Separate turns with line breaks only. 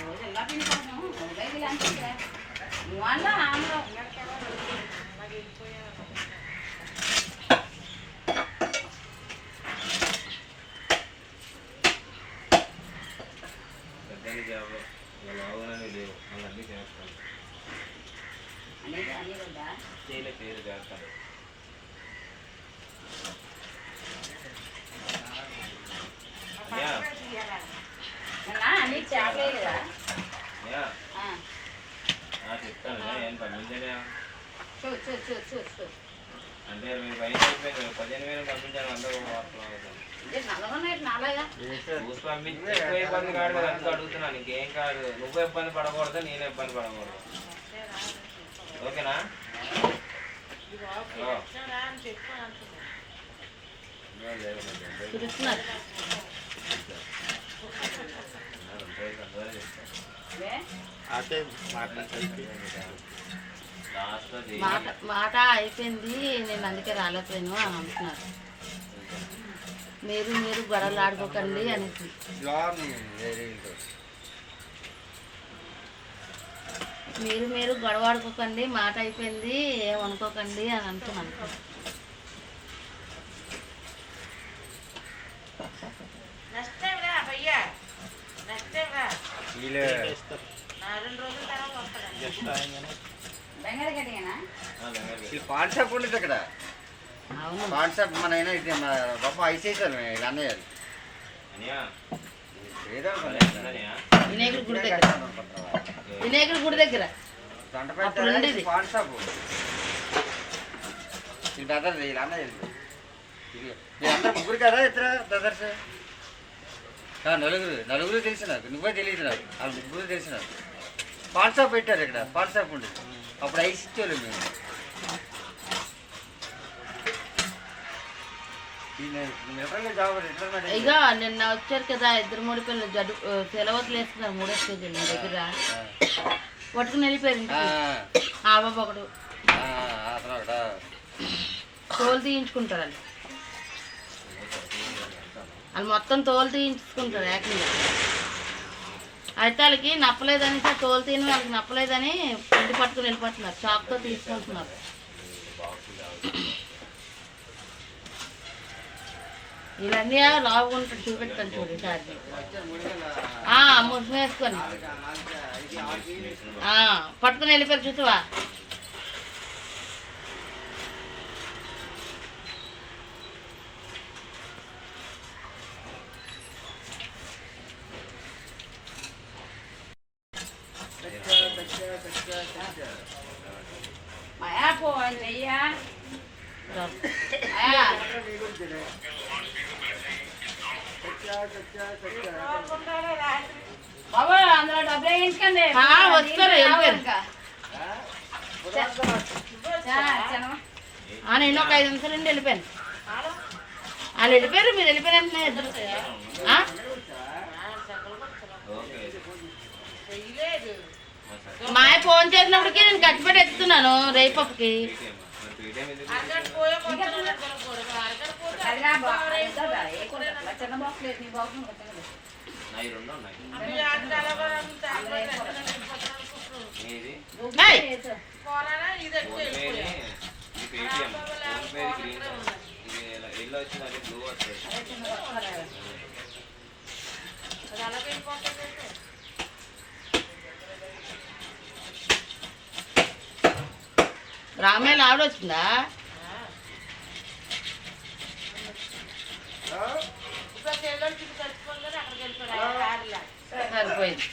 రోజు ఎలా తినిపోతాం ఉదయం అంటే వాళ్ళ ఆంధ్ర అన్ని చేపలేదా
చెప్తాను ఏం పంపించాలి అంటే మీరు బయట 15,000 పంపించాలి అందరూ పంపించి ఎక్కువ ఇబ్బంది కాదు అందుకు అడుగుతున్నాను ఇంకేం కాదు నువ్వు ఇబ్బంది పడకూడదు నేను ఇబ్బంది పడకూడదు ఓకేనా
మాట అయిపోయింది నేను అందుకే రాలేకపోయాను అని అంటున్నారు మీరు గొడవలు ఆడుకోకండి అనేసి మీరు గొడవ ఆడుకోకండి మాట అయిపోయింది ఏమనుకోకండి అని అంటున్నాను
వాట్సాప్ ఉండేది అక్కడ వాట్సాప్ మన గొప్ప ఐసేసారు ఇలా అన్నయ్యారు
వినాయకుడి గుడి దగ్గర
వాట్సాప్ బ్రదర్స్ ఇలా అన్నయ్యారు మీరందరూ ముగ్గురు కదా ఇద్దరు బ్రదర్స్ నలుగురు తెలిసి నాకు నువ్వే తెలియదు నాకు వాళ్ళు ముగ్గురు తెలిసి నాకు వాట్సాప్ పెట్టారు ఇక్కడ వాట్సాప్ ఉండేది అప్పుడు ఐస్ ఇచ్చేవాళ్ళు మేము
ఇక నిన్న వచ్చారు కదా 2-3 పిల్లలు సెలవులు వేస్తున్నారు 3 కేజీలు మీ దగ్గర పట్టుకుని వెళ్ళిపోయారు బాబు ఒకడు తోలు తీయించుకుంటారు వాళ్ళు మొత్తం తోలు తీయించుకుంటారు ఏకంగా అయితే వాళ్ళకి నప్పలేదని తోలు తిని వాళ్ళకి నప్పలేదని ఇంటి పట్టుకుని వెళ్ళిపోతున్నారు చాక్తో తీసుకుంటున్నారు ఇవన్నీ లావుకుంటాడు చూపెడతాను చూడు సార్ ముసుగు వేసుకొని పట్టుకుని వెళ్ళిపోయారు చూసావా Maya po, Andrea. Maya. బాబా అందులో డబ్బులు వేయించుకోండి వస్తారు నేను ఒక 5 నిమిషాలు నుండి వెళ్ళిపోయాను వాళ్ళు వెళ్ళిపోయారు మీరు వెళ్ళిపోయారంటే ఇద్దరు మా ఫోన్ చేసినప్పటికీ నేను కట్టిపెట్టి ఎత్తుతున్నాను రేపకి రామేణ ఆవిడ వచ్చిందా సరిపోయింది